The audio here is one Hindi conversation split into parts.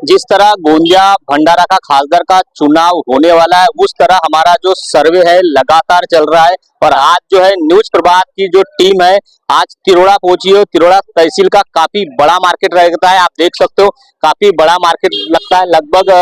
जिस तरह गोंदिया भंडारा का खासदार का चुनाव होने वाला है, उस तरह हमारा जो सर्वे है लगातार चल रहा है। और आज जो है न्यूज प्रभात की जो टीम है आज तिरोड़ा पहुंची है। तिरोड़ा तहसील का काफी बड़ा मार्केट रहता है, आप देख सकते हो काफी बड़ा मार्केट लगता है। लगभग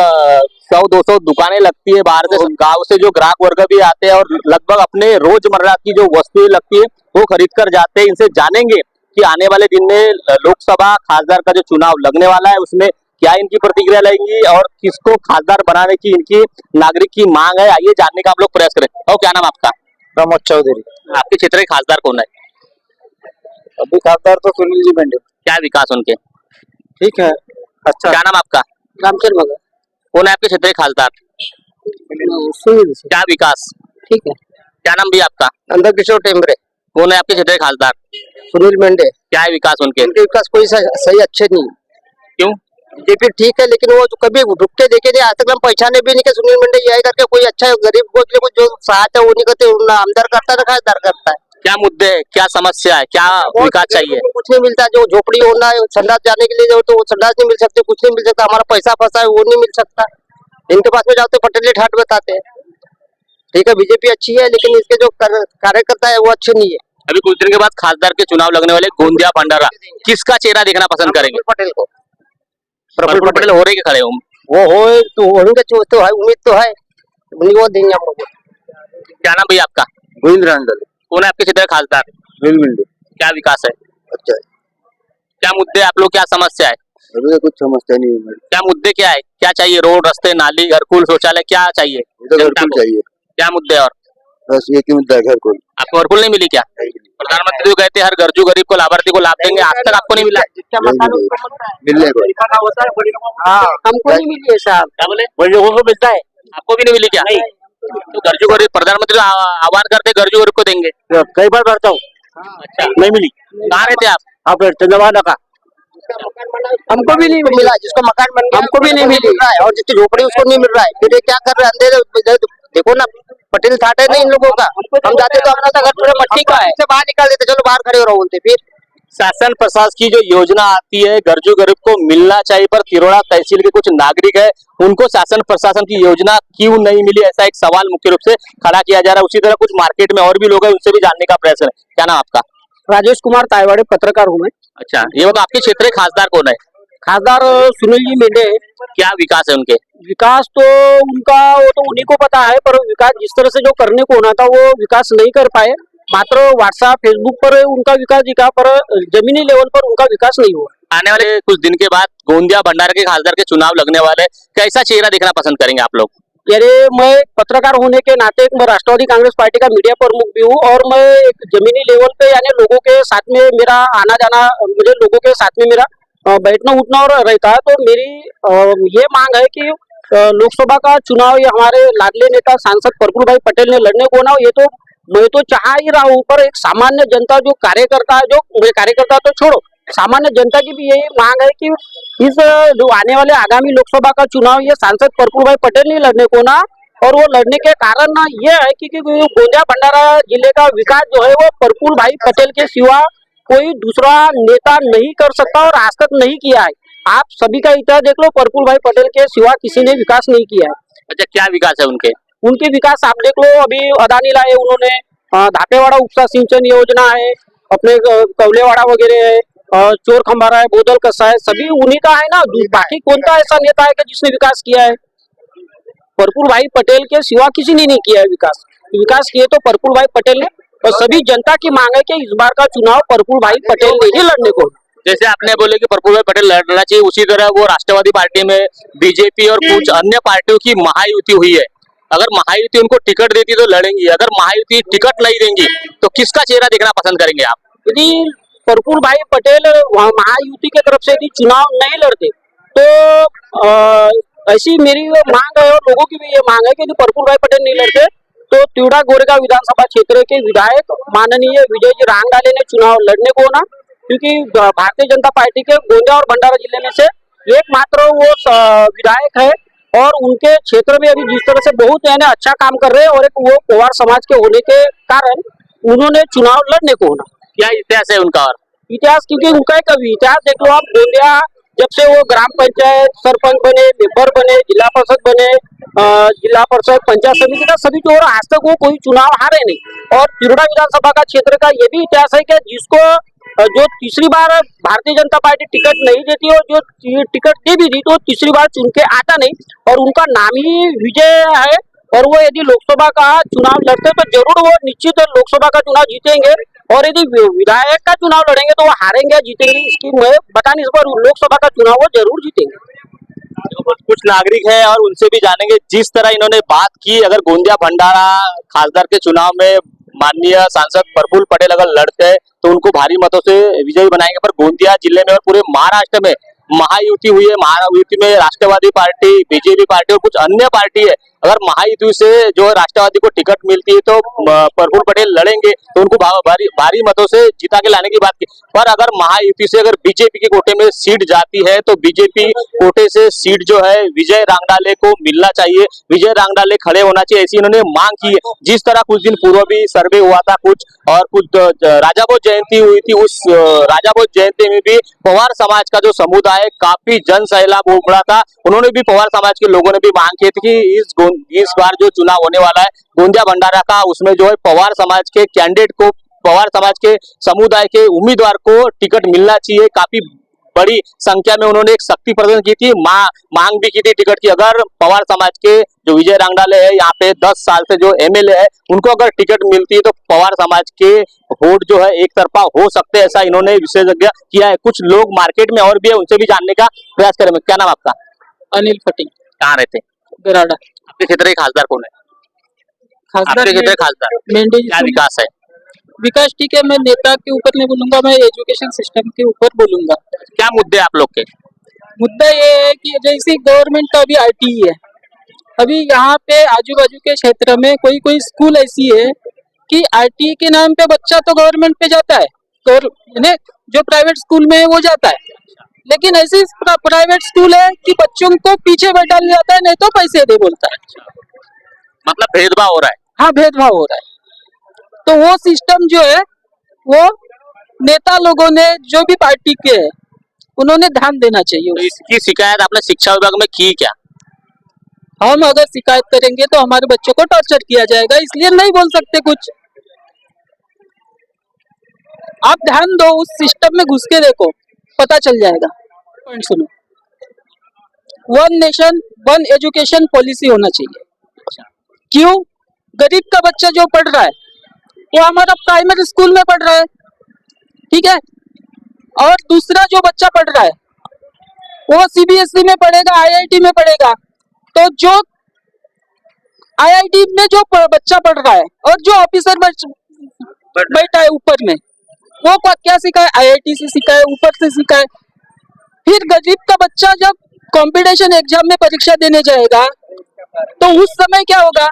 100-200 दुकानें लगती है, बाहर से गाँव से जो ग्राहक वर्ग भी आते हैं और लगभग अपने रोजमर्रा की जो वस्तुएं लगती है वो खरीद कर जाते हैं। इनसे जानेंगे कि आने वाले दिन में लोकसभा खासदार का जो चुनाव लगने वाला है उसमें क्या इनकी प्रतिक्रिया लेंगी और किसको खासदार बनाने की इनकी नागरिक की मांग है, आइए जानने का हम लोग प्रयास करें। और क्या नाम आपका? प्रमोद चौधरी। आपके क्षेत्र के खासदार कौन है? अभी खासदार तो सुनील जी मेंढे। क्या विकास उनके? ठीक है, अच्छा। क्या नाम आपका? रामचंद्र मगर। कौन है आपके क्षेत्र के खासदार? सुनील। क्या विकास? ठीक है। क्या नाम भी आपका? नंद किशोर टेम्बरे। कौन है आपके क्षेत्र के खासदार? सुनील मेंढे। क्या है विकास उनके? उनके विकास कोई सही अच्छे नहीं। क्यों? बीजेपी ठीक है लेकिन वो कभी रुक के देखे नहीं, आज तक हम पहचाने भी नहीं कि सुनील मेंढे यही करके कोई अच्छा गरीब को जो सहायता वो नहीं करते, आमदार करता है ना खासदार करता है। क्या मुद्दे है, क्या समस्या है, क्या विकास चाहिए? कुछ नहीं मिलता, जो झोपड़ी होना है संडास जाने के लिए जो तो संडास नहीं मिल सकते, कुछ नहीं मिल सकता, हमारा पैसा फंसा है वो नहीं मिल सकता। इनके पास में जाओ तो पटेल ठाट बताते हैं। ठीक है, बीजेपी अच्छी है लेकिन इसके जो कार्यकर्ता है वो अच्छे नहीं है। अभी कुछ दिन के बाद खासदार के चुनाव लगने वाले गोंदिया भंडारा, किसका चेहरा देखना पसंद करेंगे? पटेल को। प्रफुल्ल पटेल हो रहे के खड़े हो? वो हो तो होंगे, तो है, उम्मीद तो है, उन्हीं को देंगे हम लोग। क्या नाम भैया आपका? गोविंद रांडल। कौन है आपके क्षेत्र का खासदार? सुनील मेंढे। क्या विकास है? अच्छा है। क्या मुद्दे आप लोग, क्या समस्या है? अभी कुछ समझता नहीं है। क्या मुद्दे क्या है, क्या चाहिए? रोड, रास्ते, नाली, घरकुल, शौचालय, क्या चाहिए जनता को? चाहिए। क्या मुद्दे? और बस एक ही मुद्दा है, घरकुल। आपको घरकुल नहीं मिली क्या? प्रधानमंत्री तो कहते हैं हर गरजू गरीब को, लाभार्थी को लाभ देंगे, आज तक आपको नहीं मिला? मिलने को हमको नहीं मिली है साहब। क्या बोले? वो लोगों को मिलता है, आपको भी नहीं मिली क्या? तो गरजू गरीब, प्रधानमंत्री तो आह्वान करते गरजू गरीब को देंगे। कई बार भरता हूँ, अच्छा, नहीं मिली। कहाँ रहते आप? आप चंद्रवादा का। हमको भी नहीं मिला, जिसको मकान बन गया हमको भी नहीं मिल रहा है, और जिसकी झोपड़ी उसको नहीं मिल रहा है। फिर ये क्या कर रहे हैं? अंधेरे देखो ना, पटेल ठाट है नहीं इन लोगों का। हम जाते तो अपना घर पूरा मट्टी का है, से बाहर निकाल देते, चलो बाहर खड़े हो रहो बोलते। फिर शासन प्रशासन की जो योजना आती है गरजू गरीब को मिलना चाहिए, पर तिरोड़ा तहसील के कुछ नागरिक है उनको शासन प्रशासन की योजना क्यों नहीं मिली, ऐसा एक सवाल मुख्य रूप से खड़ा किया जा रहा है। उसी तरह कुछ मार्केट में और भी लोग हैं, उनसे भी जानने का प्रयास है। क्या नाम आपका? राजेश कुमार तायवाड़े, पत्रकार हूँ मैं। अच्छा, ये बताओ आपके क्षेत्र के खासदार कौन है? खासदार सुनील जी मेंढे। क्या विकास है उनके? विकास तो उनका वो तो उन्हीं को पता है, पर विकास जिस तरह से जो करने को होना था वो विकास नहीं कर पाए। मात्र व्हाट्सएप फेसबुक पर उनका विकास दिखा, पर जमीनी लेवल पर उनका विकास नहीं हुआ। आने वाले कुछ दिन के बाद गोंदिया भंडारा के खासदार के चुनाव लगने वाले, कैसा चेहरा देखना पसंद करेंगे आप लोग? यानी मैं पत्रकार होने के नाते मैं राष्ट्रवादी कांग्रेस पार्टी का मीडिया प्रमुख भी हूँ, और मैं एक जमीनी लेवल पे यानी लोगों के साथ में मेरा आना जाना, मुझे लोगों के साथ में मेरा बैठना उठना और रहता है। तो मेरी ये मांग है कि लोकसभा का चुनाव ये हमारे लाडले नेता सांसद प्रफुल्ल भाई पटेल ने लड़ने को ना, ये तो मैं तो चाह ही रहा हूँ, पर एक सामान्य जनता जो कार्यकर्ता है, जो कार्यकर्ता तो छोड़ो, सामान्य जनता की भी यही मांग है कि इस जो आने वाले आगामी लोकसभा का चुनाव ये सांसद प्रफुल्ल भाई पटेल ने लड़ने को ना, और वो लड़ने के कारण ना ये है कि गोंदिया भंडारा जिले का विकास जो है वो प्रफुल्ल भाई पटेल के सिवा कोई दूसरा नेता नहीं कर सकता, और आज तक नहीं किया है। आप सभी का इतिहास देख लो, प्रफुल्ल भाई पटेल के सिवा किसी ने विकास नहीं किया है। अच्छा, क्या विकास है उनके? उनके विकास आप देख लो, अभी अदानी लाए उन्होंने, धापेवाड़ा उपसा सिंचन योजना है, अपने कवलेवाड़ा वगैरह है, चोर खंबारा है, बोदल कसा है, सभी उन्हीं का है ना। बाकी कौन सा ऐसा नेता है कि जिसने विकास किया है? प्रफुल्ल भाई पटेल के सिवा किसी ने नहीं किया है विकास। विकास किए तो प्रफुल्ल भाई पटेल ने, और सभी जनता की मांग है कि इस बार का चुनाव प्रफुल्ल भाई पटेल ने ही लड़ने को। जैसे आपने बोले कि प्रफुल्ल भाई पटेल लड़ना चाहिए, उसी तरह वो राष्ट्रवादी पार्टी में बीजेपी और कुछ अन्य पार्टियों की महायुति हुई है। अगर महायुति उनको टिकट देती तो लड़ेंगी, अगर महायुति टिकट नहीं देंगी तो किसका चेहरा देखना पसंद करेंगे आप? यदि प्रफुल्ल भाई पटेल महायुति के तरफ से यदि चुनाव नहीं लड़ते तो ऐसी मेरी मांग है, और लोगों की भी ये मांग है कि यदि प्रफुल्ल भाई पटेल नहीं लड़ते तो तिरोड़ा गोरेगांव विधानसभा क्षेत्र के विधायक माननीय विजय जी रांगडाले ने चुनाव लड़ने को ना, क्योंकि भारतीय जनता पार्टी के गोंदिया और भंडारा जिले में से एकमात्र वो विधायक है, और उनके क्षेत्र में अभी जिस तरह से बहुत यानी अच्छा काम कर रहे हैं, और एक वो पोवार समाज के होने के कारण उन्होंने चुनाव लड़ने को होना। क्या इतिहास है उनका? और इतिहास, क्योंकि उनका एक इतिहास देख लो आप, गोंदिया जब से वो ग्राम पंचायत सरपंच बने, मेंबर बने, जिला परिषद बने, जिला परिषद पंचायत समिति का सभी जो आज तक वो कोई चुनाव हारे नहीं। और तिरोड़ा विधानसभा का क्षेत्र का ये भी इतिहास है कि जिसको जो तीसरी बार भारतीय जनता पार्टी टिकट नहीं देती और जो टिकट दे भी दी तो तीसरी बार चुन के आता नहीं, और उनका नाम ही विजय है। और वो यदि लोकसभा का चुनाव लड़ते तो जरूर वो निश्चित लोकसभा का चुनाव जीतेंगे, और यदि विधायक का चुनाव लड़ेंगे तो वो हारेंगे जीतेंगे इसकी मैं बता नहीं, इस बार लोकसभा का चुनाव वो जरूर जीतेंगे। कुछ नागरिक हैं और उनसे भी जानेंगे जिस तरह इन्होंने बात की। अगर गोंदिया भंडारा खासदार के चुनाव में माननीय सांसद प्रफुल्ल पटेल अगर लड़ते हैं तो उनको भारी मतों से विजयी बनाएंगे, पर गोंदिया जिले में और पूरे महाराष्ट्र में महायुति हुई है। महायुति में राष्ट्रवादी पार्टी, बीजेपी पार्टी और कुछ अन्य पार्टी है। अगर महायुति से जो राष्ट्रवादी को टिकट मिलती है तो प्रफुल्ल पटेल लड़ेंगे तो उनको भारी मतों से जिता के लाने की बात की। पर अगर महायुति से अगर बीजेपी के कोटे में सीट जाती है तो बीजेपी कोटे से सीट जो है विजय रांगडाले को मिलना चाहिए, विजय रांगडाले खड़े होना चाहिए, ऐसी इन्होंने मांग की है। जिस तरह कुछ दिन पूर्व भी सर्वे हुआ था कुछ, और कुछ राजा भोज जयंती हुई थी, उस राजा भोज जयंती में भी पवार समाज का जो समुदाय काफी जन सैलाब उमड़ा था। उन्होंने भी पवार समाज के लोगों ने भी मांग की थी कि इस बार जो चुनाव होने वाला है गोंदिया भंडारा का, उसमें जो है पवार समाज के कैंडिडेट को, पवार समाज के समुदाय के उम्मीदवार को टिकट मिलना चाहिए। काफी बड़ी संख्या में उन्होंने एक शक्ति प्रदर्शन की थी, मांग भी की थी टिकट की। अगर पवार समाज के जो विजय रांगडाले है यहाँ पे 10 साल से जो एमएलए है उनको अगर टिकट मिलती है तो पवार समाज के वोट जो है एक तरफा हो सकते हैं, ऐसा इन्होंने विशेषज्ञ किया है। कुछ लोग मार्केट में और भी है, उनसे भी जानने का प्रयास करेंगे। क्या नाम आपका? अनिल फटी, कहाँ रहते हैं? बेराडा। आपके क्षेत्र के खासदार कौन है? खासदार आपके क्षेत्र के खासदार मेंढे क्या विकास है? विकास ठीक है, मैं नेता के ऊपर नहीं बोलूंगा, मैं एजुकेशन सिस्टम के ऊपर बोलूंगा। क्या मुद्दे आप लोग के? मुद्दा ये है कि जैसे गवर्नमेंट का अभी आईटी है, अभी यहाँ पे आजू बाजू के क्षेत्र में कोई कोई स्कूल ऐसी है कि आईटी के नाम पे बच्चा तो गवर्नमेंट पे जाता है, और जो प्राइवेट स्कूल में है वो जाता है, लेकिन ऐसी प्राइवेट स्कूल है कि बच्चों को पीछे बैठा लिया जाता है, नहीं तो पैसे दे बोलता है। मतलब भेदभाव हो रहा है? हाँ, भेदभाव हो रहा है। तो वो सिस्टम जो है वो नेता लोगों ने जो भी पार्टी के है उन्होंने ध्यान देना चाहिए। तो इसकी शिकायत आपने शिक्षा विभाग में की क्या? हम अगर शिकायत करेंगे तो हमारे बच्चों को टॉर्चर किया जाएगा, इसलिए नहीं बोल सकते कुछ। आप ध्यान दो, उस सिस्टम में घुस के देखो, पता चल जाएगा। पॉइंट सुनो, 1 नेशन 1 एजुकेशन पॉलिसी होना चाहिए। क्यों? गरीब का बच्चा जो पढ़ रहा है वो हमारा प्राइमरी स्कूल में पढ़ रहा है, ठीक है, और दूसरा जो बच्चा पढ़ रहा है वो सीबीएसई में पढ़ेगा, आईआईटी में पढ़ेगा। तो जो आईआईटी में जो बच्चा पढ़ रहा है और जो ऑफिसर बैठा है ऊपर में, वो क्या सीखा है? आईआईटी से सीखा है, ऊपर से सीखा है। फिर गरीब का बच्चा जब कंपटीशन एग्जाम में परीक्षा देने जाएगा तो उस समय क्या होगा?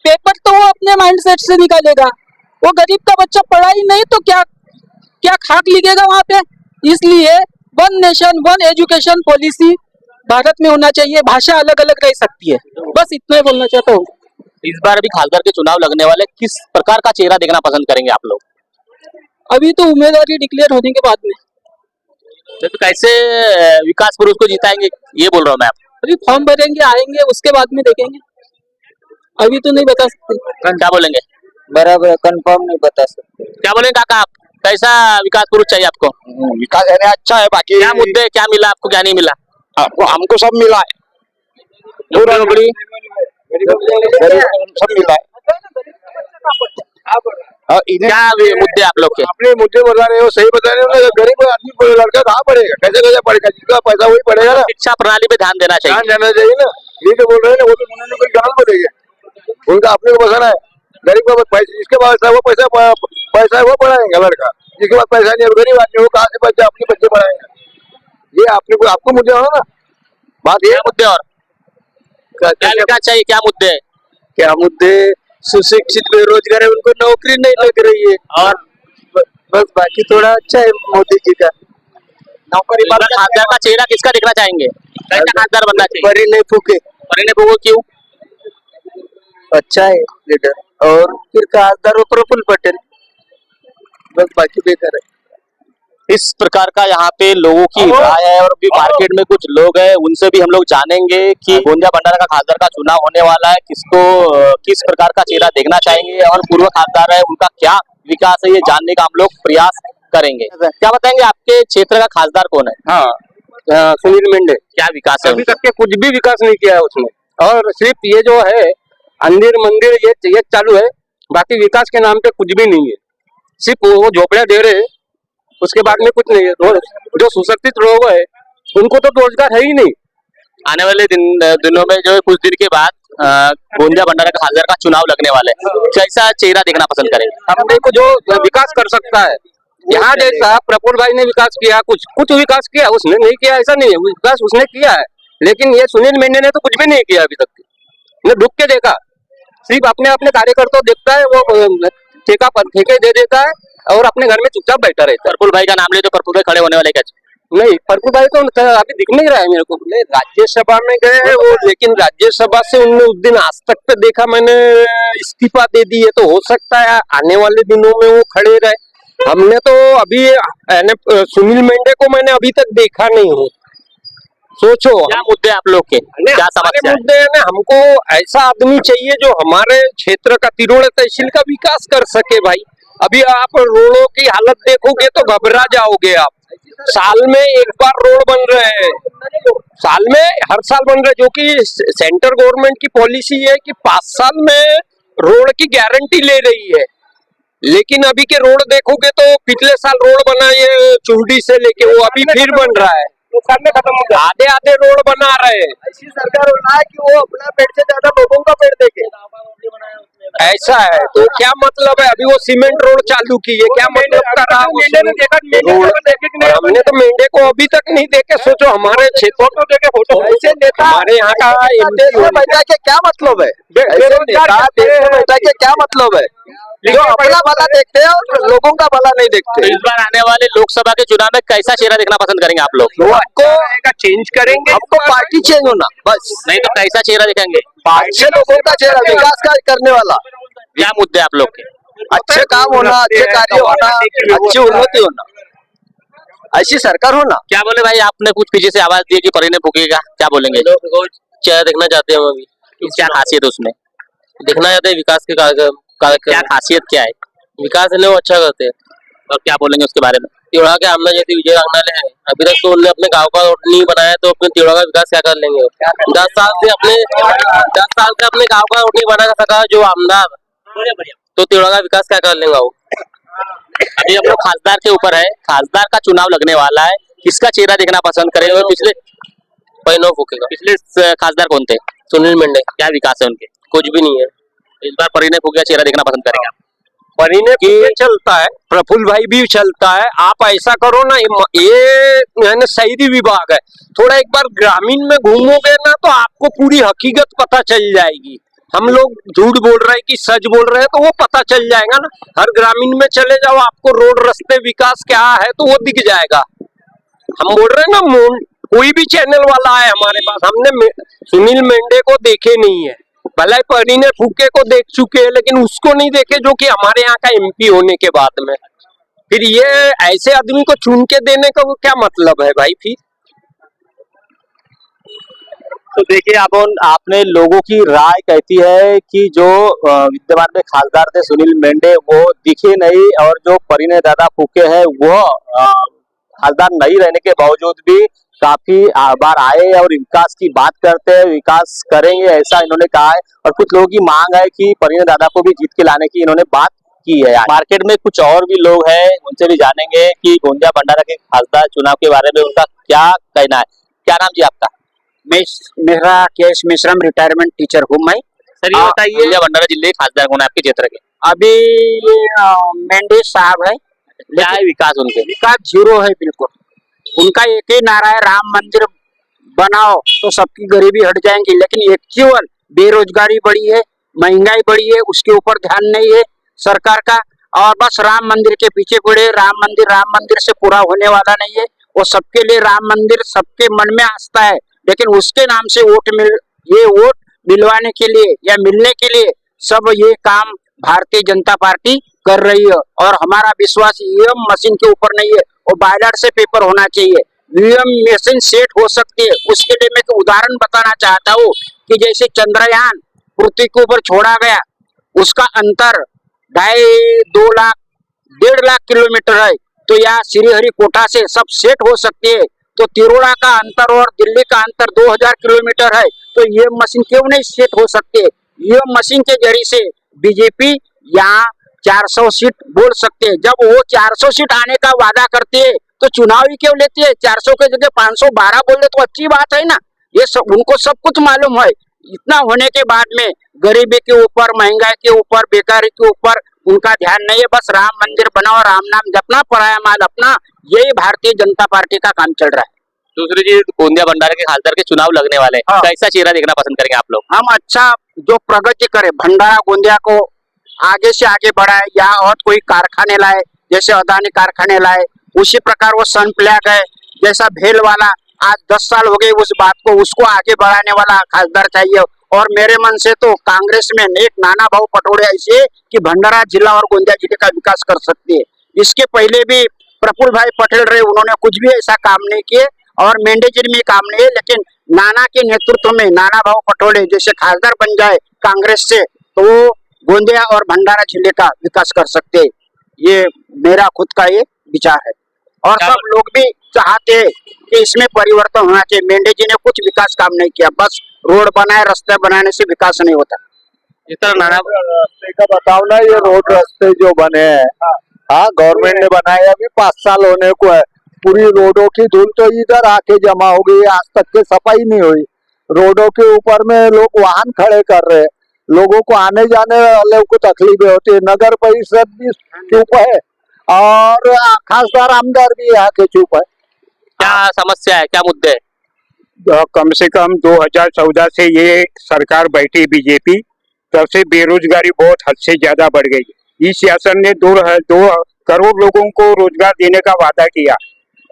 पेपर तो वो अपने माइंडसेट से निकालेगा, वो गरीब का बच्चा पढ़ा ही नहीं तो क्या क्या खाक लिखेगा वहां पे। इसलिए 1 नेशन 1 एजुकेशन पॉलिसी भारत में होना चाहिए। भाषा अलग अलग रह सकती है, बस इतना ही बोलना चाहता हूँ। इस बार भी खासदार के चुनाव लगने वाले, किस प्रकार का चेहरा देखना पसंद करेंगे आप लोग? अभी तो उम्मीदवारी डिक्लेयर होने के बाद में। तो कैसे विकास पुरुष को जिताएंगे ये बोल रहा हूँ मैं आप। अभी फॉर्म भरेंगे, आएंगे, उसके बाद में देखेंगे, अभी तो नहीं बता सकते। क्या बोलेंगे? बराबर, कंफर्म नहीं बता सकते। क्या बोलेंगे काका आप? कैसा विकास पुरुष चाहिए आपको? विकास यानी अच्छा है, बाकी क्या मुद्दे, क्या मिला आपको, क्या नहीं मिला? आपको हमको सब मिला है, नौकरी सब मिला है। क्या मुद्दे आप लोग के? अपने मुद्दे बता रहे हो, सही बता रहे हो। गरीब आदमी लड़का कहाँ पढ़ेगा, कैसे पढ़ेगा? जिसका पैसा वही पढ़ेगा ना। शिक्षा प्रणाली पे ध्यान देना चाहिए। ध्यान देना चाहिए ना, ये तो बोल रहे हैं ना, वो तो उन्होंने कोई गलत बोलेंगे, उनका अपने को बसाना है। गरीब का पैसा, जिसके पास है वो पैसा है वो पढ़ाएंगे लड़का, जिसके पास पैसा नहीं है गरीब आदमी, वो कहाँ से बच्चे अपने बच्चे पढ़ाएंगे? ये अपने को आपको मुद्दे हो ना, बात ये मुद्दे और क्या लिखना चाहिए, क्या मुद्दे है? क्या मुद्दे? सुशिक्षित बेरोजगार है, उनको नौकरी नहीं लग रही है, और बस बाकी थोड़ा अच्छा है मोदी जी का नौकरी। खासदार का चेहरा किसका देखना चाहेंगे? कैसा खासदार बनना चाहिए? परिणय फूके। परिणय फूके क्यों? अच्छा है लीडर, और फिर खासदार प्रफुल्ल पटेल, बस बाकी बेकार है। इस प्रकार का यहाँ पे लोगों की राय है और भी मार्केट में कुछ लोग हैं उनसे भी हम लोग जानेंगे कि गोंदिया भंडारा का खासदार का चुनाव होने वाला है, किसको किस प्रकार का चेहरा देखना चाहेंगे और पूर्व खासदार है उनका क्या विकास है ये जानने का हम लोग प्रयास करेंगे। क्या बताएंगे आपके क्षेत्र का खासदार कौन है? हाँ, सुनील मेंढे। क्या विकास है अभी उनका? तक के कुछ भी विकास नहीं किया है उसने, और सिर्फ ये जो है अंदिर मंदिर ये चालू है, बाकी विकास के नाम पे कुछ भी नहीं है। सिर्फ वो झोपड़ियां दे रहे हैं, उसके बाद में कुछ नहीं है। जो सुशिक्षित लोग है उनको तो रोजगार है ही नहीं। आने वाले दिनों में जो है कुछ दिन के बाद गोंदिया भंडारा का खासदार का चुनाव लगने वाले हैं, कैसा चेहरा देखना पसंद करेंगे? हमने को जो विकास कर सकता है, यहाँ जैसा प्रफुल्ल भाई ने विकास किया, कुछ विकास किया, उसने नहीं किया ऐसा नहीं है, विकास उसने किया है, लेकिन ये सुनील मेंढे ने तो कुछ भी नहीं किया अभी तक। ने डूब के देखा, सिर्फ अपने अपने कार्यकर्ता देखता है, वो ठेके दे देता है और अपने घर में चुपचाप बैठा रहता है। प्रफुल्ल भाई का नाम ले तो प्रफुल्ल भाई खड़े होने वाले क्या? नहीं, प्रफुल्ल भाई तो अभी दिख नहीं रहा है मेरे को। राज्यसभा में गए हैं वो, लेकिन राज्यसभा से उनने उस दिन आज तक पे देखा मैंने इस्तीफा दे दी है, तो हो सकता है आने वाले दिनों में वो खड़े रहे। हमने तो अभी सुनील मेंढे को मैंने अभी तक देखा नहीं हूँ। सोचो क्या मुद्दे आप लोग के, क्या समस्या है? मुद्दे है ना, हमको ऐसा आदमी चाहिए जो हमारे क्षेत्र का तिरोड़ा तहसील का विकास कर सके। भाई अभी आप रोडों की हालत देखोगे तो घबरा जाओगे आप। साल में एक बार रोड बन रहे हैं, साल में हर साल बन रहे, जो कि सेंटर गवर्नमेंट की पॉलिसी है कि 5 साल में रोड की गारंटी ले रही है। लेकिन अभी के रोड देखोगे तो पिछले साल रोड बना है चुरडी से लेके, वो अभी फिर बन रहा है, खत्म हो गया। आधे आधे रोड बना रहे हैं। ऐसी सरकार होना है कि वो अपना पेट से ज्यादा लोगों का पेट देखे। ऐसा है तो क्या मतलब है? अभी वो सीमेंट रोड चालू की है, क्या मतलब कर रहा है? हमने तो मेंढे को अभी तक नहीं देखे। सोचो हमारे क्षेत्र तो देखे फोटो, ऐसे नेता हमारे यहाँ का देश में बैठा के क्या मतलब है? ऐसे नेता देश में बैठा के क्या मतलब है? जो अपना भला देखते हैं और लोगों का भला नहीं देखते। तो इस बार आने वाले लोकसभा के चुनाव में कैसा चेहरा देखना पसंद करेंगे आप लोग? हमको चेंज करेंगे, हमको पार्टी चेंज होना बस। नहीं तो कैसा चेहरा दिखाएंगे? अच्छे लोगों का चेहरा, विकास कार्य करने वाला, क्या मुद्दे आप लोग के? अच्छे काम होना, अच्छे कार्य होना, अच्छी उन्नति होना, ऐसी सरकार होना। क्या बोले भाई, आपने कुछ पीछे से आवाज दी कि परी ने फूकेगा, क्या बोलेंगे? चेहरा देखना चाहते हैं हम अभी। क्या खासियत है उसमें? देखना चाहते हैं विकास के कार्यक्रम। क्या खासियत क्या है विकास है वो अच्छा करते हैं। और क्या बोलेंगे उसके बारे में? तिरोड़ा के आमना जैसे विजय रंगनाले हैं, अभी तक तो उन्होंने अपने गांव का रोड नहीं बनाया, तो अपने तिरोड़ा का विकास क्या कर लेंगे? 10 साल से अपने गांव का रोड नहीं बना सका जो आमदार, तो तिरोड़ा का विकास क्या कर लेंगे वो? अभी हम लोग खासदार के ऊपर है, खासदार का चुनाव लगने वाला है, किसका चेहरा देखना पसंद करेंगे? पिछले पैनो फूकेगा। पिछले खासदार कौन थे? सुनील मेंढे। क्या विकास है उनके? कुछ भी नहीं है। इस बार परी ने फूकेगा चेहरा देखना पसंद करेंगे आप? परिने ये चलता है, प्रफुल्ल भाई भी चलता है। आप ऐसा करो ना, ये शहरी विभाग है, थोड़ा एक बार ग्रामीण में घूमोगे ना तो आपको पूरी हकीकत पता चल जाएगी। हम लोग झूठ बोल रहे हैं कि सच बोल रहे हैं, तो वो पता चल जाएगा ना। हर ग्रामीण में चले जाओ, आपको रोड रास्ते विकास क्या है तो वो दिख जाएगा। हम बोल रहे हैं ना, कोई भी चैनल वाला है हमारे पास, हमने सुनील मेंढे को देखे नहीं है, भले परी ने फूके को देख चुके हैं, लेकिन उसको नहीं देखे जो कि हमारे यहाँ का एमपी होने के बाद में। फिर ये ऐसे आदमी को चुन के देने का वो क्या मतलब है भाई? फिर तो देखिए, अब आपने लोगों की राय कहती है कि जो विद्यमान में खासदार थे सुनील मेंढे वो दिखे नहीं, और जो परिणय दादा फूके हैं वो खासदार नहीं रहने के बावजूद भी काफी बार आए और विकास की बात करते हैं, विकास करेंगे ऐसा इन्होंने कहा है। और कुछ लोगों की मांग है कि परिणय दादा को भी जीत के लाने की इन्होंने बात की है। मार्केट में कुछ और भी लोग हैं, उनसे भी जानेंगे कि गोंदिया भंडारा के खासदार चुनाव के बारे में उनका क्या कहना है। क्या नाम जी आपका? मेरा केश मिश्रम, रिटायरमेंट टीचर हूँ मैं। सर ये बताइए, गोंदिया भंडारा जिले के खासदार कौन है आपके क्षेत्र के? अभी मेंढे साहब है। क्या है विकास उनके? विकास जीरो है बिल्कुल। उनका एक ही नारा है, राम मंदिर बनाओ तो सबकी गरीबी हट जाएंगी, लेकिन एक्चुअल बेरोजगारी बढ़ी है, महंगाई बढ़ी है, उसके ऊपर ध्यान नहीं है सरकार का। और बस राम मंदिर के पीछे पड़े। राम मंदिर से पूरा होने वाला नहीं है। वो सबके लिए राम मंदिर सबके मन में आस्था है, लेकिन उसके नाम से ये वोट मिलवाने के लिए या मिलने के लिए सब ये काम भारतीय जनता पार्टी कर रही है। और हमारा विश्वास ईवीएम मशीन के ऊपर नहीं है, वो बैलेट से पेपर होना चाहिए। ईवीएम मशीन सेट हो सकती है, उसके लिए मैं एक उदाहरण बताना चाहता हूँ कि जैसे चंद्रयान पृथ्वी के ऊपर छोड़ा गया, उसका अंतर 2.5-2 लाख 1.5 लाख किलोमीटर है, तो यहाँ श्रीहरिकोटा से सब सेट हो सकती है। तो तिरोड़ा का अंतर और दिल्ली का अंतर 2000 किलोमीटर है, तो ये मशीन क्यों नहीं सेट हो सकती है? ये मशीन के जरिए से बीजेपी यहाँ 400 सीट बोल सकते हैं। जब वो 400 सीट आने का वादा करती है तो चुनाव ही क्यों लेती है? 400 के जगह 512 बोल दे तो अच्छी बात है ना। ये सब उनको सब कुछ मालूम है। इतना होने के बाद में गरीबी के ऊपर, महंगाई के ऊपर, बेकारी के ऊपर उनका ध्यान नहीं है। बस राम मंदिर बनाओ, राम नाम जपना, पराया माल अपना, यही भारतीय जनता पार्टी का काम चल रहा है। दूसरी चीज, गोंदिया भंडारा के खासदार के चुनाव लगने वाले हैं, हाँ। कैसा चेहरा देखना पसंद करेंगे आप लोग? हम अच्छा जो प्रगति करे, भंडारा गोंदिया को आगे से आगे बढ़ाए, या और कोई कारखाने लाए, जैसे अदानी कारखाने लाए, उसी प्रकार वो सन फ्लैग है जैसा भेल वाला, आज 10 साल हो गए उस बात को, उसको आगे बढ़ाने वाला खासदार चाहिए। और मेरे मन से तो कांग्रेस में एक नाना भाऊ पटोले ऐसे कि भंडारा जिला और गोंदिया जिले का विकास कर सकती है। इसके पहले भी प्रफुल्ल भाई पटेल रहे, उन्होंने कुछ भी ऐसा काम नहीं किए, और मेंढेजिर में काम नहीं है। लेकिन नाना के नेतृत्व में नाना भाऊ पटोले जैसे खासदार बन जाए कांग्रेस से, तो वो गोंदिया और भंडारा जिले का विकास कर सकते हैं। ये मेरा खुद का ये विचार है, और सब लोग भी चाहते हैं कि इसमें परिवर्तन होना चाहिए। मेंढे जी ने कुछ विकास काम नहीं किया, बस रोड बनाए, रास्ते बनाने से विकास नहीं होता। जिस तरह नाना रास्ते का बताओ ना, ये रोड रास्ते जो बने हैं, हाँ गवर्नमेंट ने बनाए, अभी 5 साल होने को है। पूरी रोडों की धूल तो इधर आके जमा हो गई, आज तक के सफाई नहीं हुई। रोडों के ऊपर में लोग वाहन खड़े कर रहे हैं, लोगों को आने जाने वाले को तकलीफें होती है। नगर परिषद भी चुप है और खासदार आमदार भी यहाँ के चुप है। क्या समस्या है, क्या मुद्दे है? कम से कम 2014 से ये सरकार बैठी बीजेपी, तब से बेरोजगारी बहुत हद से ज्यादा बढ़ गई। इस शासन ने 2 करोड़ लोगों को रोजगार देने का वादा किया,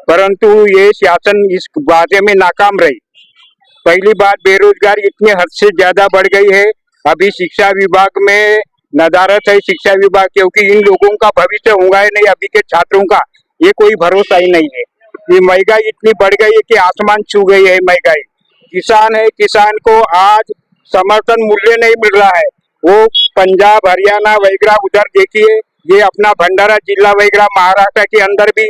परंतु ये शासन इस वादे में नाकाम रही। पहली बात, बेरोजगारी इतने हद से ज्यादा बढ़ गई है। अभी शिक्षा विभाग में नदारत है शिक्षा विभाग, क्योंकि इन लोगों का भविष्य होगा ही नहीं, अभी के छात्रों का ये कोई भरोसा ही नहीं है। ये महंगाई इतनी बढ़ गई है कि आसमान छू गई है महंगाई। किसान है, किसान को आज समर्थन मूल्य नहीं मिल रहा है। वो पंजाब, हरियाणा वगैरह उधर देखिए, ये अपना भंडारा जिला वगैरह महाराष्ट्र के अंदर भी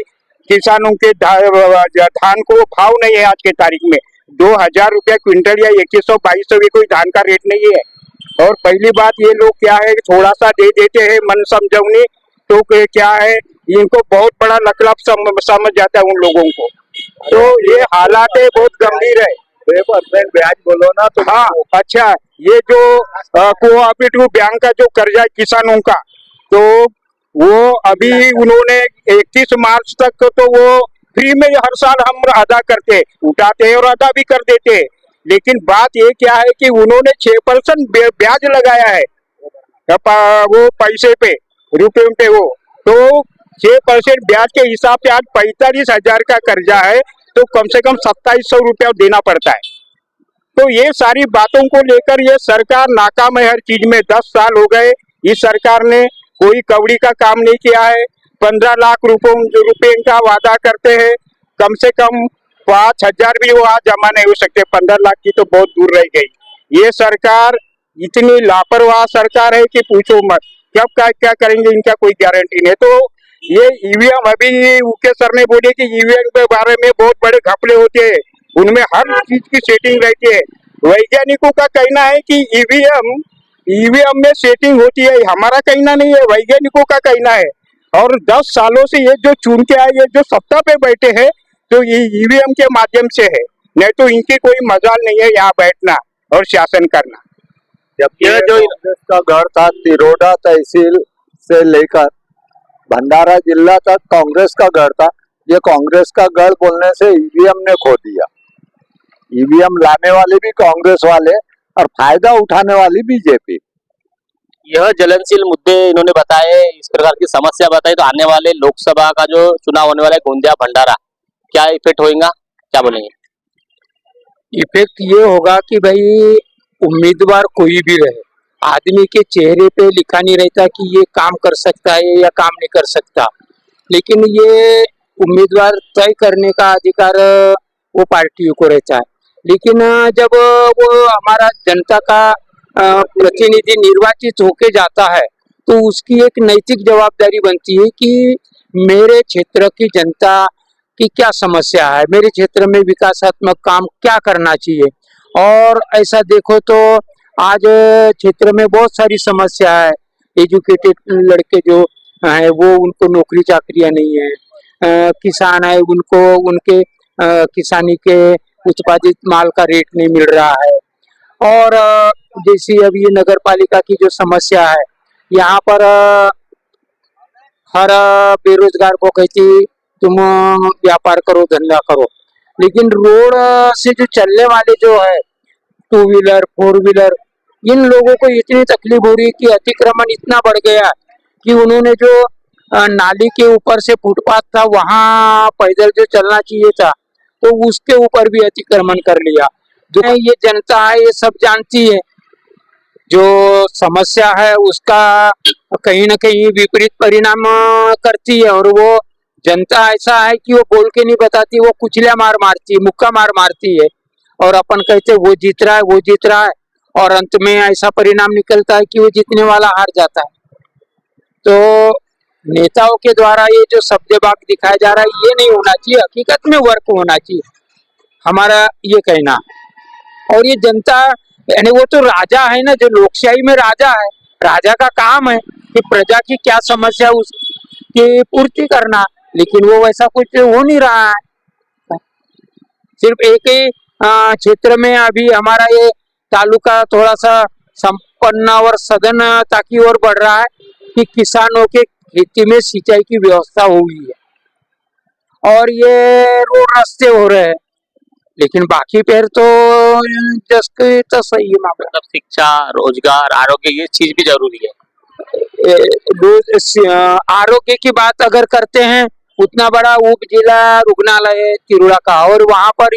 किसानों के धान को भाव नहीं है। आज के तारीख में 2000 रुपया क्विंटल या 2100-2200 भी कोई धान का रेट नहीं है। और पहली बात, ये लोग क्या है, थोड़ा सा दे देते हैं मन समझौनी, तो क्या है, इनको बहुत बड़ा लकलब समझ जाता है उन लोगों को। तो ये हालात है बहुत गंभीर है। 3% ब्याज बोलो ना तो। हाँ, अच्छा, ये जो कोऑपरेटिव बैंक का जो कर्जा है किसानों का, तो वो अभी उन्होंने 31 मार्च तक तो वो फ्री में हर साल हम अदा करते, उठाते हैं और अदा भी कर देते हैं। लेकिन बात ये क्या है कि उन्होंने 6% ब्याज लगाया है वो पैसे पे, रुपये पे, वो तो 6% ब्याज के हिसाब से आज 45,000 का कर्जा है, तो कम से कम 2700 रुपया देना पड़ता है। तो ये सारी बातों को लेकर ये सरकार नाकाम है हर चीज में। 10 साल हो गए, इस सरकार ने कोई कवड़ी का काम नहीं किया है। 15 लाख रुपए का वादा करते हैं, कम से कम 5000 भी वो आज जमा नहीं हो सकते। 15 लाख की तो बहुत दूर रह गई। ये सरकार इतनी लापरवाह सरकार है कि पूछो मत। कब क्या करेंगे इनका कोई गारंटी नहीं। तो ये ईवीएम, अभी ऊके सर ने बोले कि ईवीएम के बारे में बहुत बड़े घपले होते हैं, उनमें हर चीज की सेटिंग रहती है। वैज्ञानिकों का कहना है कि ईवीएम में सेटिंग होती है, हमारा कहना नहीं है, वैज्ञानिकों का कहना है। और 10 सालों से ये जो चुन के आए, ये जो सत्ता पे बैठे हैं, तो ये ईवीएम के माध्यम से है, नहीं तो इनकी कोई मजाल नहीं है यहाँ बैठना और शासन करना। जबकि ये जो का गढ़ था, तिरोडा तहसील से लेकर भंडारा जिला तक कांग्रेस का गढ़ था। ये कांग्रेस का गढ़ बोलने से ईवीएम ने खो दिया। ईवीएम लाने वाले भी कांग्रेस वाले और फायदा उठाने वाली बीजेपी। यह ज्वलनशील मुद्दे इन्होंने बताए, इस प्रकार की समस्या बताई, तो आने वाले लोकसभा का जो चुनाव होने वाला है गोंदिया भंडारा, क्या इफेक्ट होगा, क्या बोलेंगे? इफेक्ट ये होगा कि भाई उम्मीदवार कोई भी रहे, आदमी के चेहरे पे लिखा नहीं रहता कि ये काम कर सकता है या काम नहीं कर सकता, लेकिन ये उम्मीदवार तय करने का अधिकार वो पार्टियों को रहता है। लेकिन जब वो हमारा जनता का प्रतिनिधि निर्वाचित होके जाता है तो उसकी एक नैतिक जवाबदारी बनती है कि मेरे क्षेत्र की जनता की क्या समस्या है, मेरे क्षेत्र में विकासात्मक काम क्या करना चाहिए। और ऐसा देखो तो आज क्षेत्र में बहुत सारी समस्या है। एजुकेटेड लड़के जो है वो उनको नौकरी चाकरियां नहीं है, किसान है उनको उनके किसानी के उत्पादित माल का रेट नहीं मिल रहा है। और जैसी अभी ये नगर पालिका की जो समस्या है, यहाँ पर हर बेरोजगार को कहती तुम व्यापार करो, धंधा करो, लेकिन रोड से जो चलने वाले जो है 2 व्हीलर 4 व्हीलर, इन लोगों को इतनी तकलीफ हो रही है कि अतिक्रमण इतना बढ़ गया कि उन्होंने जो नाली के ऊपर से फुटपाथ था वहां पैदल जो चलना चाहिए था तो उसके ऊपर भी अतिक्रमण कर लिया। जो ये जनता है ये सब जानती है, जो समस्या है उसका कहीं ना कहीं विपरीत परिणाम करती है। और वो जनता ऐसा है कि वो बोल के नहीं बताती, वो कुचलिया मार मारती है, मुक्का मार मारती है और अपन कहते वो जीत रहा है वो जीत रहा है, और अंत में ऐसा परिणाम निकलता है कि वो जीतने वाला हार जाता है। तो नेताओं के द्वारा ये जो सब्देबाग दिखाया जा रहा है ये नहीं होना चाहिए, हकीकत में वर्क होना चाहिए, हमारा ये कहना। और ये जनता यानी वो तो राजा है ना, जो लोकशाही में राजा है, राजा का काम है कि प्रजा की क्या समस्या उसकी पूर्ति करना, लेकिन वो वैसा कुछ हो नहीं रहा है। सिर्फ एक ही क्षेत्र में अभी हमारा ये तालुका थोड़ा सा संपन्न और सघनता की ओर बढ़ रहा है कि किसानों के खेती में सिंचाई की व्यवस्था हुई है और ये रोड रास्ते हो रहे हैं, लेकिन बाकी पेड़ तो जैसे तो सही है। मतलब शिक्षा, रोजगार, आरोग्य ये चीज भी जरूरी है। आरोग्य की बात अगर करते हैं, उतना बड़ा उप जिला रुग्णालय है तिरुड़ा का, और वहां पर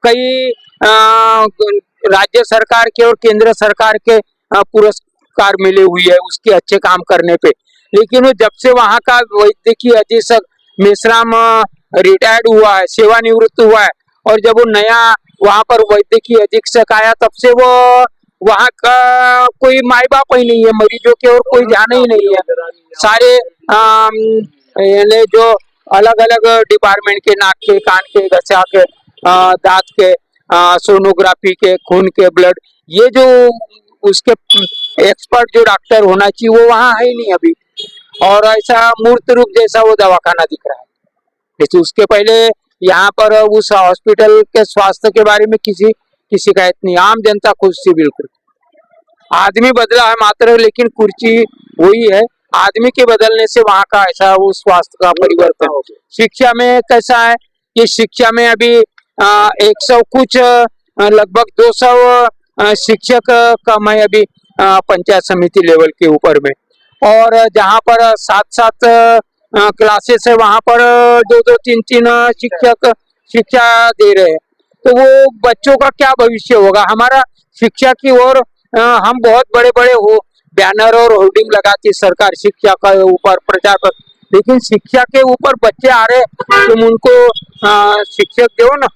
कई राज्य सरकार के और केंद्र सरकार के पुरस्कार मिले हुई है उसके अच्छे काम करने पे। लेकिन वो जब से वहां का वैद्यकीय अधीक्षक मेश्राम रिटायर्ड हुआ है, सेवानिवृत्त हुआ है, और जब वो नया वहां पर वैद्यकीय अधीक्षक आया तब से वो वहां का कोई माई बाप ही नहीं है, मरीजों के और कोई ध्यान ही नहीं है। सारे जो अलग अलग डिपार्टमेंट के, नाक के, कान के, घसा के, दांत के, सोनोग्राफी के, खून के, ब्लड, ये जो उसके एक्सपर्ट जो डॉक्टर होना चाहिए वो वहाँ है ही नहीं अभी, और ऐसा मूर्त रूप जैसा वो दवाखाना दिख रहा है। जैसे उसके पहले यहाँ पर उस हॉस्पिटल के स्वास्थ्य के बारे में किसी की शिकायत नहीं, आम जनता खुश थी बिल्कुल। आदमी बदला है मात्र, लेकिन कुर्सी वही है। आदमी के बदलने से वहाँ का ऐसा वो स्वास्थ्य का परिवर्तन। शिक्षा में कैसा है कि शिक्षा में अभी 100 कुछ लगभग 200 शिक्षक कम है अभी पंचायत समिति लेवल के ऊपर में, और जहाँ पर 7-7 क्लासेस है वहाँ पर 2-2, 3-3 शिक्षक शिक्षा दे रहे हैं। तो वो बच्चों का क्या भविष्य होगा। हमारा शिक्षा की ओर हम बहुत बड़े बड़े हो बैनर और होर्डिंग लगाती सरकार शिक्षा का ऊपर प्रचार कर, लेकिन शिक्षा के ऊपर बच्चे आ रहे, तुम उनको शिक्षक दो ना।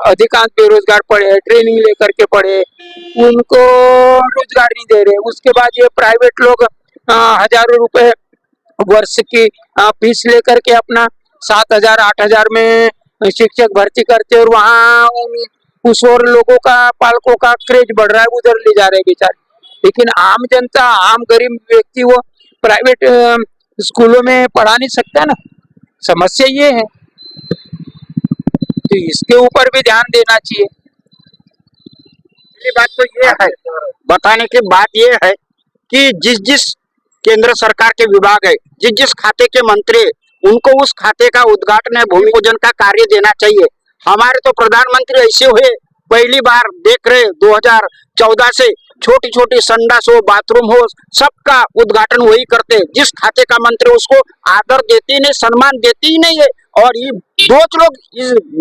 अधिकांश बेरोजगार पड़े, ट्रेनिंग लेकर के पढ़े, उनको रोजगार नहीं दे रहे। उसके बाद ये प्राइवेट लोग हजारों रुपए वर्ष की फीस लेकर के अपना 7,000 8,000 में शिक्षक भर्ती करते, और वहाँ उस और लोगों का, पालकों का क्रेज बढ़ रहा है, उधर ले जा रहे बेचारे। लेकिन आम जनता, आम गरीब व्यक्ति वो प्राइवेट स्कूलों में पढ़ा नहीं सकता ना, समस्या ये है। तो इसके ऊपर भी ध्यान देना चाहिए। बात तो ये है, बताने की बात ये है कि जिस जिस केंद्र सरकार के विभाग है, जिस जिस खाते के मंत्री, उनको उस खाते का उद्घाटन, भूमि पूजन का कार्य देना चाहिए। हमारे तो प्रधानमंत्री ऐसे हुए, पहली बार देख रहे 2014 से छोटी छोटी संडास हो, बाथरूम हो, सबका उद्घाटन वही करते। जिस खाते का मंत्री उसको आदर देती ही नहीं, सम्मान देती ही नहीं है। और ये दो लोग,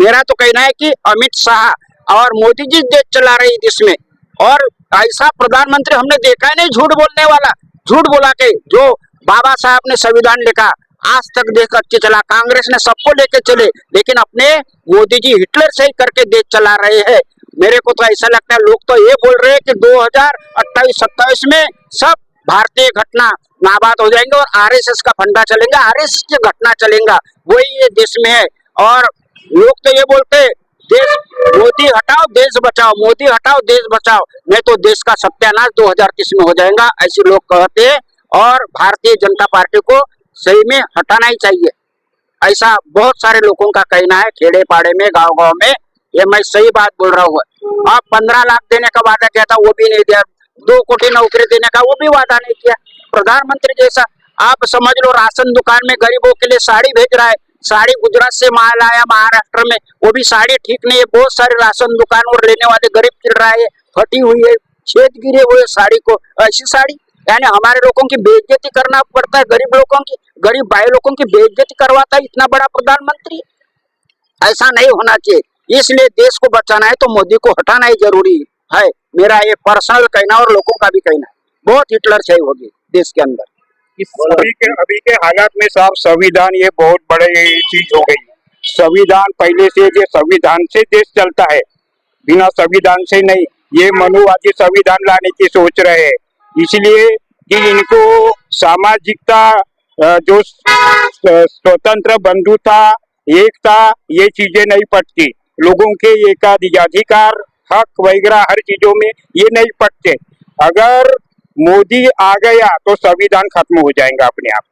मेरा तो कहना है कि अमित शाह और मोदी जी देश चला रहे हैं देश में, और ऐसा प्रधानमंत्री हमने देखा ही नहीं, झूठ बोलने वाला, झूठ बोला के जो बाबा साहब ने संविधान लिखा आज तक देश अच्छे चला, कांग्रेस ने सबको लेके चले, लेकिन अपने मोदी जी हिटलर से ही करके देश चला रहे हैं। मेरे को तो ऐसा लगता है, लोग तो ये बोल रहे हैं कि 2028-27 में सब भारतीय घटना नाबाद हो जाएंगे और आरएसएस का फंडा चलेगा, आरएसएस की घटना चलेगा, वही ये देश में है। और लोग तो ये बोलते हैं देश मोदी हटाओ देश बचाओ, मोदी हटाओ देश बचाओ, नहीं तो देश का सत्यानाश 2030 में हो जाएगा, ऐसे लोग कहते हैं। और भारतीय जनता पार्टी को सही में हटाना ही चाहिए, ऐसा बहुत सारे लोगों का कहना है, खेड़े पाड़े में, गांव गांव में। ये मैं सही बात बोल रहा हूँ। आप 15 लाख देने का वादा किया था, वो भी नहीं दिया। 2 कोटी नौकरी देने का वो भी वादा नहीं किया। प्रधानमंत्री जैसा आप समझ लो, राशन दुकान में गरीबों के लिए साड़ी भेज रहा है, साड़ी गुजरात से माल आया महाराष्ट्र में, वो भी साड़ी ठीक नहीं है। बहुत सारे राशन दुकान और लेने वाले गरीब फिर रहा है, फटी हुई है, छेद गिरे हुए साड़ी को, ऐसी साड़ी, यानी हमारे लोगों की बेइज्जती करना पड़ता है, गरीब लोगों की, गरीब भाई लोगों की बेइज्जती करवाता है इतना बड़ा प्रधानमंत्री। ऐसा नहीं होना चाहिए, इसलिए देश को बचाना है तो मोदी को हटाना ही जरूरी है। मेरा ये पर्सनल कहना और लोगों का भी कहना है, बहुत हिटलर छाई होगी देश के अंदर। इस अभी के हालात में साहब संविधान ये बहुत बड़े चीज हो गई। संविधान पहले से ये संविधान से देश चलता है, बिना संविधान से नहीं। ये मनुवादी संविधान लाने की सोच रहे हैं, इसलिए कि इनको सामाजिकता, जो स्वतंत्र बंधुता, एकता, ये चीजें नहीं पटती। लोगों के एकाधिकार, हक वगैरह हर चीजों में ये नहीं पटते। अगर मोदी आ गया तो संविधान खत्म हो जाएगा अपने आप।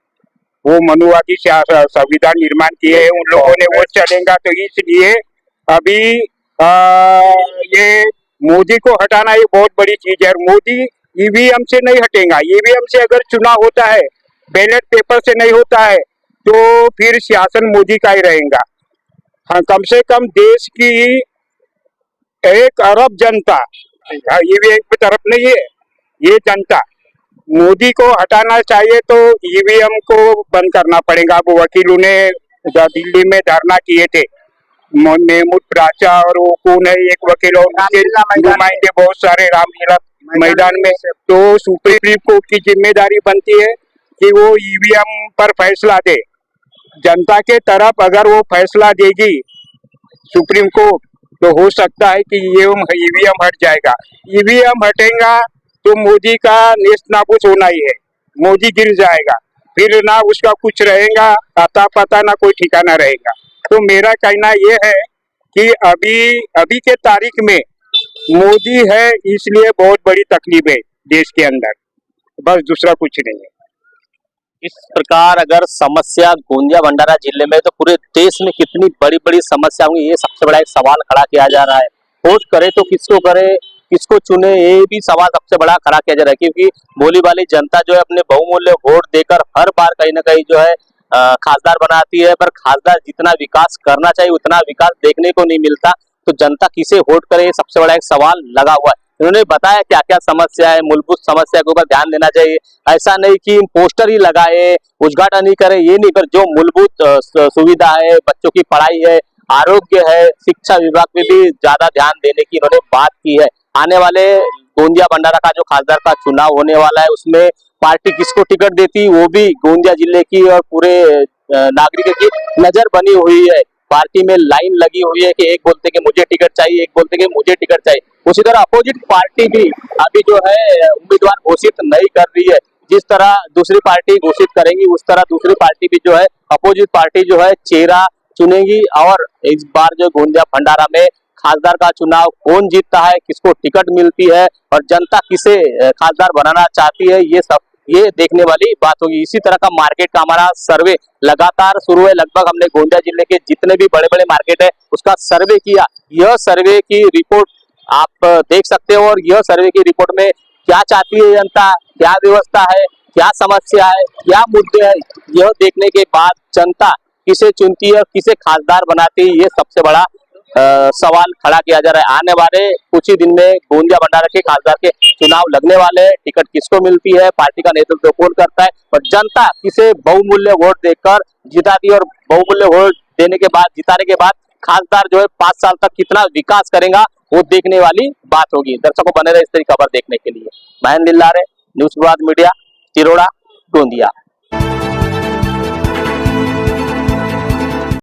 वो मनुवादी संविधान निर्माण किए हैं उन लोगों ने, वो चलेगा। तो इसलिए अभी ये मोदी को हटाना ये बहुत बड़ी चीज है। और मोदी ईवीएम से नहीं हटेगा। ईवीएम से अगर चुनाव होता है, बैलेट पेपर से नहीं होता है, तो फिर शासन मोदी का ही रहेगा। हाँ, कम से कम देश की 1 अरब जनता, ईवीएम की तरफ नहीं है, ये जनता मोदी को हटाना चाहिए। तो ईवीएम को बंद करना पड़ेगा। अब वकीलों ने दिल्ली में धरना किए थे, महमूद प्राचा और वो कौन है एक वकील और नुमाइंदे बहुत सारे रामलीला मैदान में। तो सुप्रीम कोर्ट की जिम्मेदारी बनती है कि वो ईवीएम पर फैसला दे। जनता के तरफ अगर वो फैसला देगी सुप्रीम कोर्ट, तो हो सकता है कि ईवीएम हट जाएगा। ईवीएम हटेगा तो मोदी का नेस्त नाबूद होना ही है, मोदी गिर जाएगा, फिर ना उसका कुछ रहेगा, अता पता ना कोई ठिकाना रहेगा। तो मेरा कहना ये है कि अभी के तारीख में मोदी है, इसलिए बहुत बड़ी तकलीफ है देश के अंदर, बस दूसरा कुछ नहीं है। इस प्रकार अगर समस्या गोंदिया भंडारा जिले में, तो पूरे देश में कितनी बड़ी बड़ी समस्या होंगी, ये सबसे बड़ा एक सवाल खड़ा किया जा रहा है। वोट करे तो किसको करे, किसको चुने, ये भी सवाल सबसे बड़ा खड़ा किया जा रहा है। क्योंकि भोली वाली जनता जो है अपने बहुमूल्य वोट देकर हर बार कहीं ना कहीं जो है खासदार बनाती है, पर खासदार जितना विकास करना चाहिए उतना विकास देखने को नहीं मिलता। तो जनता किसे वोट करे, ये सबसे बड़ा एक सवाल लगा हुआ है। इन्होंने बताया क्या क्या समस्या है, मूलभूत समस्या के ऊपर ध्यान देना चाहिए। ऐसा नहीं कि पोस्टर ही लगाए, उद्घाटन ही करे, ये नहीं, पर जो मूलभूत सुविधा है, बच्चों की पढ़ाई है, आरोग्य है, शिक्षा विभाग में भी ज्यादा ध्यान देने की इन्होंने बात की है। आने वाले गोंदिया भंडारा का जो खासदार का चुनाव होने वाला है, उसमें पार्टी किसको टिकट देती, वो भी गोंदिया जिले की और पूरे नागरिकों की नजर बनी हुई है। पार्टी में लाइन लगी हुई है कि एक बोलते कि मुझे टिकट चाहिए, एक बोलते कि मुझे टिकट चाहिए। उसी तरह अपोजिट पार्टी भी अभी जो है उम्मीदवार घोषित नहीं कर रही है। जिस तरह दूसरी पार्टी घोषित करेंगी, उस तरह दूसरी पार्टी भी जो है, अपोजिट पार्टी जो है चेहरा चुनेगी। और इस बार जो गोंदिया भंडारा में खासदार का चुनाव कौन जीतता है, किसको टिकट मिलती है और जनता किसे खासदार बनाना चाहती है, ये देखने वाली बात होगी। इसी तरह का मार्केट का हमारा सर्वे लगातार शुरू है। लगभग हमने गोंदिया जिले के जितने भी बड़े बड़े मार्केट है उसका सर्वे किया। यह सर्वे की रिपोर्ट आप देख सकते हो। और यह सर्वे की रिपोर्ट में क्या चाहती है जनता, क्या व्यवस्था है, क्या समस्या है, क्या मुद्दे है, यह देखने के बाद जनता किसे चुनती है और किसे खासदार बनाती है, ये सबसे बड़ा सवाल खड़ा किया जा रहा है। आने वाले कुछ ही दिन में गोंदिया भंडारा के खासदार के चुनाव लगने वाले हैं। टिकट किसको मिलती है, पार्टी का नेतृत्व कौन करता है और जनता किसे बहुमूल्य वोट देकर जिताती है और बहुमूल्य वोट देने के बाद, जिताने के बाद खासदार जो है 5 साल तक कितना विकास करेगा, वो देखने वाली बात होगी। दर्शकों बने रहे इस तरह की खबर देखने के लिए। महेंद्र लिल्लारे, न्यूज प्रभात मीडिया, तिरोड़ा, गोंदिया।